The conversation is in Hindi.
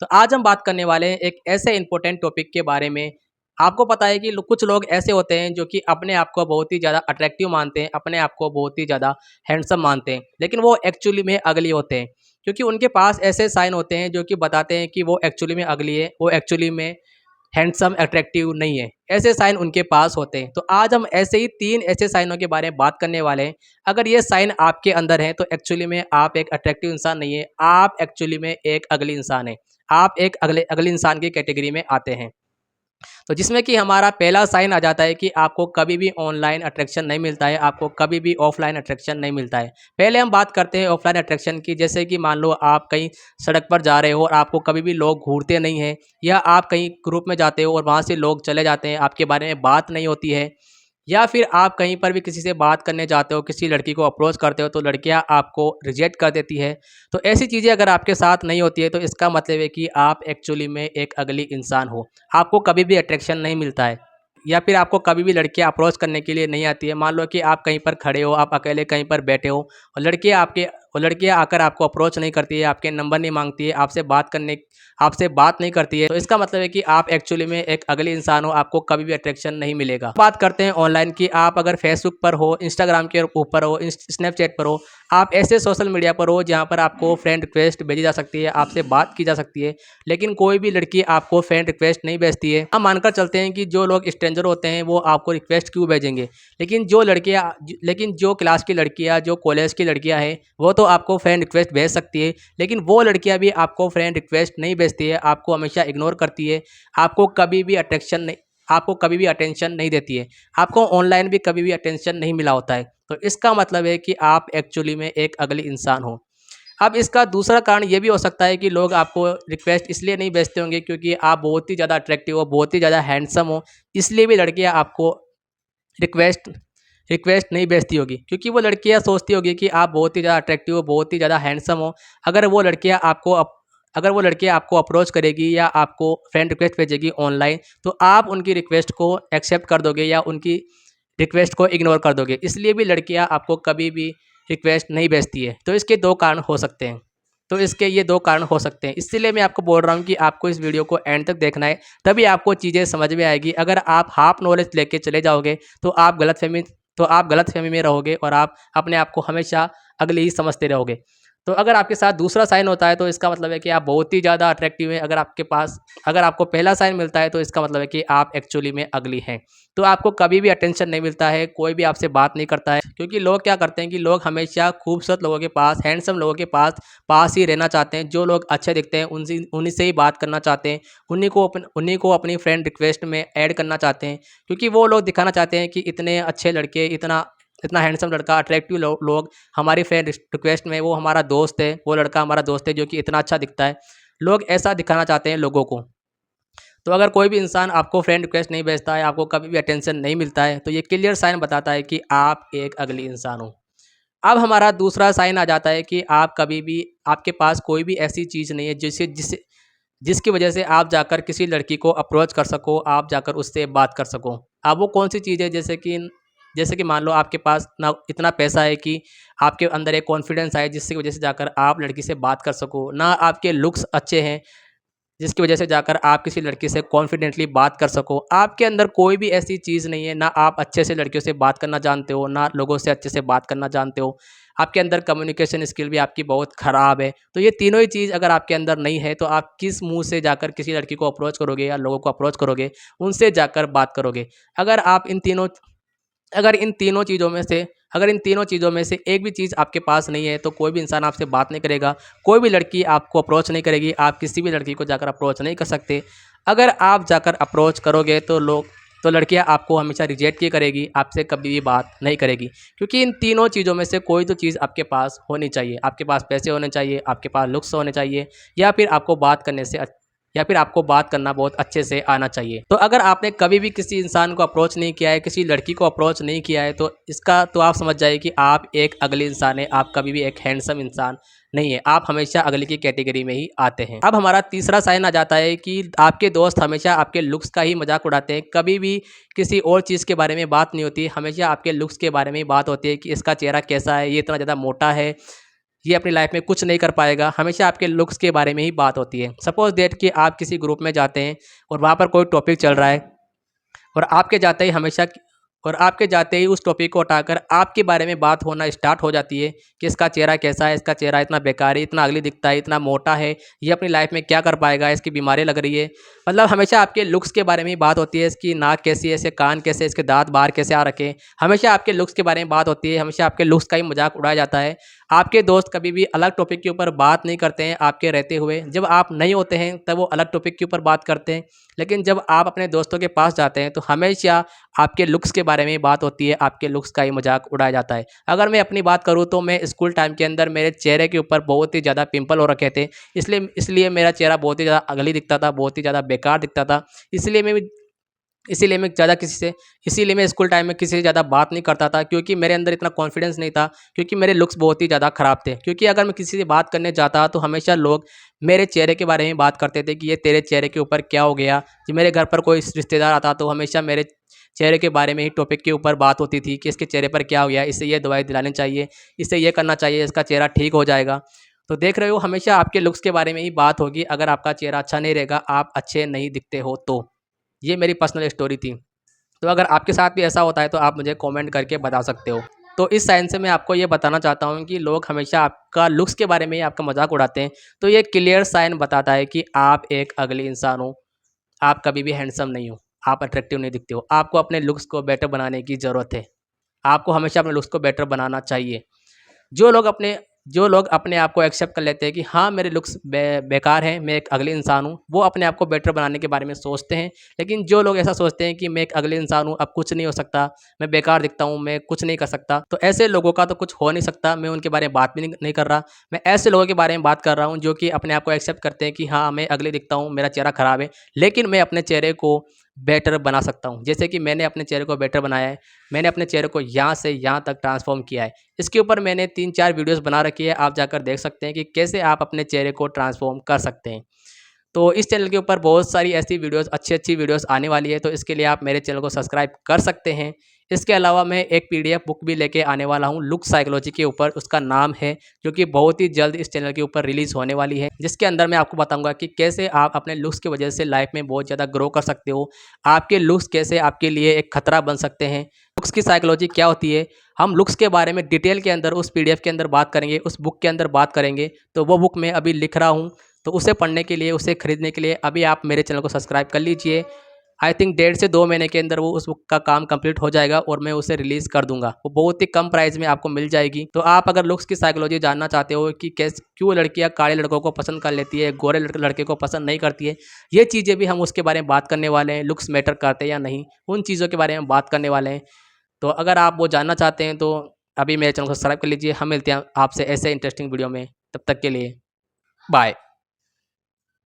तो आज हम बात करने वाले हैं एक ऐसे इम्पोर्टेंट टॉपिक के बारे में। आपको पता है कि कुछ लोग ऐसे होते हैं जो कि अपने आप को बहुत ही ज़्यादा अट्रैक्टिव मानते हैं, अपने आप को बहुत ही ज़्यादा हैंडसम मानते हैं, लेकिन वो एक्चुअली में अगली होते हैं। क्योंकि उनके पास ऐसे साइन होते हैं जो कि बताते हैं कि वो एक्चुअली में अगली है, वो एक्चुअली में हैंडसम अट्रैक्टिव नहीं है। ऐसे साइन उनके पास होते हैं। तो आज हम ऐसे ही 3 ऐसे साइनों के बारे में बात करने वाले हैं। अगर ये साइन आपके अंदर है तो एक्चुअली में आप एक अट्रैक्टिव इंसान नहीं है, आप एक्चुअली में एक अगली इंसान है। आप एक अगले इंसान की कैटेगरी में आते हैं। तो जिसमें कि हमारा पहला साइन आ जाता है कि आपको कभी भी ऑनलाइन अट्रैक्शन नहीं मिलता है, आपको कभी भी ऑफलाइन अट्रैक्शन नहीं मिलता है। पहले हम बात करते हैं ऑफलाइन अट्रैक्शन की, जैसे कि मान लो आप कहीं सड़क पर जा रहे हो और आपको कभी भी लोग घूरते नहीं हैं, या आप कहीं ग्रुप में जाते हो और वहाँ से लोग चले जाते हैं, आपके बारे में बात नहीं होती है, या फिर आप कहीं पर भी किसी से बात करने जाते हो, किसी लड़की को अप्रोच करते हो तो लड़कियां आपको रिजेक्ट कर देती है। तो ऐसी चीज़ें अगर आपके साथ नहीं होती है तो इसका मतलब है कि आप एक्चुअली में एक अगली इंसान हो। आपको कभी भी अट्रैक्शन नहीं मिलता है, या फिर आपको कभी भी लड़कियां अप्रोच करने के लिए नहीं आती है। मान लो कि आप कहीं पर खड़े हो, आप अकेले कहीं पर बैठे हो और लड़कियां आकर आपको अप्रोच नहीं करती है, आपके नंबर नहीं मांगती है, आपसे बात नहीं करती है, तो इसका मतलब है कि आप एक्चुअली में एक अगली इंसान हो, आपको कभी भी अट्रैक्शन नहीं मिलेगा। बात करते हैं ऑनलाइन की। आप अगर फेसबुक पर हो, इंस्टाग्राम के ऊपर हो, स्नैपचैट पर हो, आप ऐसे सोशल मीडिया पर हो जहाँ पर आपको फ्रेंड रिक्वेस्ट भेजी जा सकती है, आपसे बात की जा सकती है, लेकिन कोई भी लड़की आपको फ्रेंड रिक्वेस्ट नहीं भेजती है। हम मानकर चलते हैं कि जो लोग स्ट्रेंजर होते हैं वो आपको रिक्वेस्ट क्यों भेजेंगे, लेकिन जो क्लास की लड़कियाँ, जो कॉलेज की लड़कियाँ हैं, वो तो आपको फ्रेंड रिक्वेस्ट भेज सकती है, लेकिन वो लड़कियाँ भी आपको फ्रेंड रिक्वेस्ट नहीं भेजती है, आपको हमेशा इग्नोर करती है, आपको कभी भी अटेंशन नहीं देती है, आपको ऑनलाइन भी कभी भी अटेंशन नहीं मिला होता है। तो इसका मतलब है कि आप एक्चुअली में एक अगली इंसान हो। अब इसका दूसरा कारण ये भी हो सकता है कि लोग आपको रिक्वेस्ट इसलिए नहीं भेजते होंगे क्योंकि आप बहुत ही ज़्यादा अट्रैक्टिव हो, बहुत ही ज़्यादा हैंडसम हो, इसलिए भी लड़कियाँ आपको रिक्वेस्ट रिक्वेस्ट नहीं भेजती होगी, क्योंकि वो लड़कियां सोचती होगी कि आप बहुत ही ज़्यादा अट्रैक्टिव हो, बहुत ही ज़्यादा हैंडसम हो। अगर वो लड़कियां आपको अगर वो लड़कियां आपको अप्रोच करेगी या आपको फ्रेंड रिक्वेस्ट भेजेगी ऑनलाइन, तो आप उनकी रिक्वेस्ट को एक्सेप्ट कर दोगे या उनकी रिक्वेस्ट को इग्नोर कर दोगे, इसलिए भी लड़कियां आपको कभी भी रिक्वेस्ट नहीं भेजती है। तो इसके दो कारण हो सकते हैं। तो इसके ये दो कारण हो सकते हैं, इसीलिए मैं आपको बोल रहा हूँ कि आपको इस वीडियो को एंड तक देखना है, तभी आपको चीज़ें समझ में आएगी। अगर आप हाफ नॉलेज लेके चले जाओगे तो आप गलतफहमी में रहोगे और आप अपने आप को हमेशा अगले ही समझते रहोगे। तो अगर आपके साथ दूसरा साइन होता है तो इसका मतलब है कि आप बहुत ही ज़्यादा अट्रैक्टिव हैं। अगर आपको पहला साइन मिलता है तो इसका मतलब है कि आप एक्चुअली में अगली हैं। तो आपको कभी भी अटेंशन नहीं मिलता है, कोई भी आपसे बात नहीं करता है, क्योंकि लोग क्या करते हैं कि लोग हमेशा खूबसूरत लोगों के पास, हैंडसम लोगों के पास ही रहना चाहते हैं। जो लोग अच्छे दिखते हैं उन्हीं से ही बात करना चाहते हैं, उन्हीं को अपनी फ्रेंड रिक्वेस्ट में ऐड करना चाहते हैं, क्योंकि वो लोग दिखाना चाहते हैं कि इतने अच्छे लड़के, इतना इतना हैंडसम लड़का, अट्रैक्टिव लोग हमारी फ्रेंड रिक्वेस्ट में, वो हमारा दोस्त है, वो लड़का हमारा दोस्त है जो कि इतना अच्छा दिखता है। लोग ऐसा दिखाना चाहते हैं लोगों को। तो अगर कोई भी इंसान आपको फ्रेंड रिक्वेस्ट नहीं भेजता है, आपको कभी भी अटेंशन नहीं मिलता है, तो ये क्लियर साइन बताता है कि आप एक अगली इंसान हो। अब हमारा दूसरा साइन आ जाता है कि आप कभी भी आपके पास कोई भी ऐसी चीज़ नहीं है जिसकी वजह से आप जाकर किसी लड़की को अप्रोच कर सको, आप जाकर उससे बात कर सको। अब वो कौन सी चीज़ है, जैसे कि मान लो आपके पास ना इतना पैसा है कि आपके अंदर एक कॉन्फिडेंस आए जिसकी वजह से जाकर आप लड़की से बात कर सको, ना आपके लुक्स अच्छे हैं जिसकी वजह से जाकर आप किसी लड़की से कॉन्फिडेंटली बात कर सको। आपके अंदर कोई भी ऐसी चीज़ नहीं है, ना आप अच्छे से लड़कियों से बात करना जानते हो, ना लोगों से अच्छे से बात करना जानते हो। आपके अंदर कम्युनिकेशन स्किल भी आपकी बहुत ख़राब है। तो ये तीनों ही चीज़ अगर आपके अंदर नहीं है तो आप किस मुँह से जाकर किसी लड़की को अप्रोच करोगे या लोगों को अप्रोच करोगे, उनसे जाकर बात करोगे। अगर आप इन तीनों अगर इन तीनों चीज़ों में से अगर इन तीनों चीज़ों में से एक भी चीज़ आपके पास नहीं है तो कोई भी इंसान आपसे बात नहीं करेगा, कोई भी लड़की आपको अप्रोच नहीं करेगी, आप किसी भी लड़की को जाकर अप्रोच नहीं कर सकते। अगर आप जाकर अप्रोच करोगे तो लड़कियां आपको हमेशा रिजेक्ट ही करेगी, आपसे कभी भी बात नहीं करेगी, क्योंकि इन तीनों चीज़ों में से कोई तो चीज़ आपके पास होनी चाहिए। आपके पास पैसे होने चाहिए, आपके पास लुक्स होने चाहिए, या फिर आपको बात करना बहुत अच्छे से आना चाहिए। तो अगर आपने कभी भी किसी इंसान को अप्रोच नहीं किया है, किसी लड़की को अप्रोच नहीं किया है, तो इसका तो आप समझ जाइए कि आप एक अगले इंसान है, आप कभी भी एक हैंडसम इंसान नहीं है, आप हमेशा अगले की कैटेगरी में ही आते हैं। अब हमारा तीसरा साइन आ जाता है कि आपके दोस्त हमेशा आपके लुक्स का ही मजाक उड़ाते हैं, कभी भी किसी और चीज़ के बारे में बात नहीं होती, हमेशा आपके लुक्स के बारे में ही बात होती है कि इसका चेहरा कैसा है, ये इतना ज़्यादा मोटा है, ये अपनी लाइफ में कुछ नहीं कर पाएगा। हमेशा आपके लुक्स के बारे में ही बात होती है। सपोज़ दैट कि आप किसी ग्रुप में जाते हैं और वहाँ पर कोई टॉपिक चल रहा है और आपके जाते ही हमेशा और आपके जाते ही उस टॉपिक को उठाकर आपके बारे में बात होना स्टार्ट हो जाती है कि इसका चेहरा कैसा है, इसका चेहरा इतना बेकार है, इतना अगली दिखता है, इतना मोटा है, ये अपनी लाइफ में क्या कर पाएगा, इसकी बीमारी लग रही है। मतलब हमेशा आपके लुक्स के बारे में ही बात होती है, इसकी नाक कैसी है, इसके कान कैसे, इसके दांत बाहर कैसे आ रखे हैं। हमेशा आपके लुक्स के बारे में बात होती है, हमेशा आपके लुक्स का ही मजाक उड़ाया जाता है। आपके दोस्त कभी भी अलग टॉपिक के ऊपर बात नहीं करते हैं आपके रहते हुए। जब आप नहीं होते हैं तब वो अलग टॉपिक के ऊपर बात करते हैं, लेकिन जब आप अपने दोस्तों के पास जाते हैं तो हमेशा आपके लुक्स के बारे में ही बात होती है, आपके लुक्स का ही मजाक उड़ाया जाता है। अगर मैं अपनी बात करूँ तो मैं स्कूल टाइम के अंदर मेरे चेहरे के ऊपर बहुत ही ज़्यादा पिंपल हो रखे थे, इसलिए मेरा चेहरा बहुत ही ज़्यादा अगली दिखता था, बहुत ही ज़्यादा बेकार दिखता था। इसलिए मैं इसीलिए मैं ज़्यादा किसी से इसीलिए मैं स्कूल टाइम में किसी से ज़्यादा बात नहीं करता था, क्योंकि मेरे अंदर इतना कॉन्फिडेंस नहीं था, क्योंकि मेरे लुक्स बहुत ही ज़्यादा ख़राब थे। क्योंकि अगर मैं किसी से बात करने जाता तो हमेशा लोग मेरे चेहरे के बारे में बात करते थे कि ये तेरे चेहरे के ऊपर क्या हो गया। जब मेरे घर पर कोई रिश्तेदार आता तो हमेशा मेरे चेहरे के बारे में ही टॉपिक के ऊपर बात होती थी कि इसके चेहरे पर क्या हो गया, इसे ये दवाई दिलानी चाहिए, इसे ये करना चाहिए, इसका चेहरा ठीक हो जाएगा। तो देख रहे हो, हमेशा आपके लुक्स के बारे में ही बात होगी अगर आपका चेहरा अच्छा नहीं रहेगा, आप अच्छे नहीं दिखते हो तो। ये मेरी पर्सनल स्टोरी थी। तो अगर आपके साथ भी ऐसा होता है तो आप मुझे कमेंट करके बता सकते हो। तो इस साइन से मैं आपको ये बताना चाहता हूँ कि लोग हमेशा आपका लुक्स के बारे में ही आपका मजाक उड़ाते हैं। तो ये क्लियर साइन बताता है कि आप एक अगली इंसान हो, आप कभी भी हैंडसम नहीं हो, आप अट्रैक्टिव नहीं दिखते हो। आपको अपने लुक्स को बेटर बनाने की ज़रूरत है। आपको हमेशा अपने लुक्स को बेटर बनाना चाहिए। जो लोग अपने जो लोग अपने आप को एक्सेप्ट कर लेते हैं कि हाँ, मेरे लुक्स बेकार हैं, मैं एक अगली इंसान हूँ, वो अपने आप को बेटर बनाने के बारे में सोचते हैं। लेकिन जो लोग ऐसा सोचते हैं कि मैं एक अगली इंसान हूँ, अब कुछ नहीं हो सकता, मैं बेकार दिखता हूँ, मैं कुछ नहीं कर सकता, तो ऐसे लोगों का तो कुछ हो नहीं सकता। मैं उनके बारे में बात भी नहीं कर रहा। मैं ऐसे लोगों के बारे में बात कर रहा हूँ जो कि अपने आप को एक्सेप्ट करते हैं कि हाँ, मैं अगली दिखता हूँ, मेरा चेहरा खराब है, लेकिन मैं अपने चेहरे को बेटर बना सकता हूँ। जैसे कि मैंने अपने चेहरे को बेटर बनाया है। मैंने अपने चेहरे को यहाँ से यहाँ तक ट्रांसफ़ॉर्म किया है। इसके ऊपर मैंने 3-4 वीडियोज़ बना रखी है, आप जाकर देख सकते हैं कि कैसे आप अपने चेहरे को ट्रांसफ़ॉर्म कर सकते हैं। तो इस चैनल के ऊपर बहुत सारी ऐसी वीडियोज़, अच्छी-अच्छी वीडियोज़ आने वाली है, तो इसके लिए आप मेरे चैनल को सब्सक्राइब कर सकते हैं। इसके अलावा मैं एक पीडीएफ बुक भी लेके आने वाला हूँ लुक साइकोलॉजी के ऊपर, उसका नाम है, जो कि बहुत ही जल्द इस चैनल के ऊपर रिलीज़ होने वाली है, जिसके अंदर मैं आपको बताऊँगा कि कैसे आप अपने लुक्स की वजह से लाइफ में बहुत ज़्यादा ग्रो कर सकते हो। आपके लुक्स कैसे आपके लिए एक खतरा बन सकते हैं। लुक्स की साइकोलॉजी क्या होती है, हम लुक्स के बारे में डिटेल के अंदर उस पीडीएफ के अंदर बात करेंगे, उस बुक के अंदर बात करेंगे। तो वो बुक मैं अभी लिख रहा हूँ, तो उसे पढ़ने के लिए, उसे खरीदने के लिए अभी आप मेरे चैनल को सब्सक्राइब कर लीजिए। आई थिंक 1.5 से 2 महीने के अंदर वो उस बुक का काम कंप्लीट हो जाएगा और मैं उसे रिलीज़ कर दूँगा। वो बहुत ही कम प्राइस में आपको मिल जाएगी। तो आप अगर लुक्स की साइकोलॉजी जानना चाहते हो कि क्यों लड़कियाँ काले लड़कों को पसंद कर लेती है, गोरे लड़के को पसंद नहीं करती है, ये चीज़ें भी हम उसके बारे में बात करने वाले हैं। लुक्स मैटर करते हैं या नहीं, उन चीज़ों के बारे में बात करने वाले हैं। तो अगर आप वो जानना चाहते हैं तो अभी मेरे चैनल को सब्सक्राइब कर लीजिए। हम मिलते हैं आपसे ऐसे इंटरेस्टिंग वीडियो में। तब तक के लिए बाय।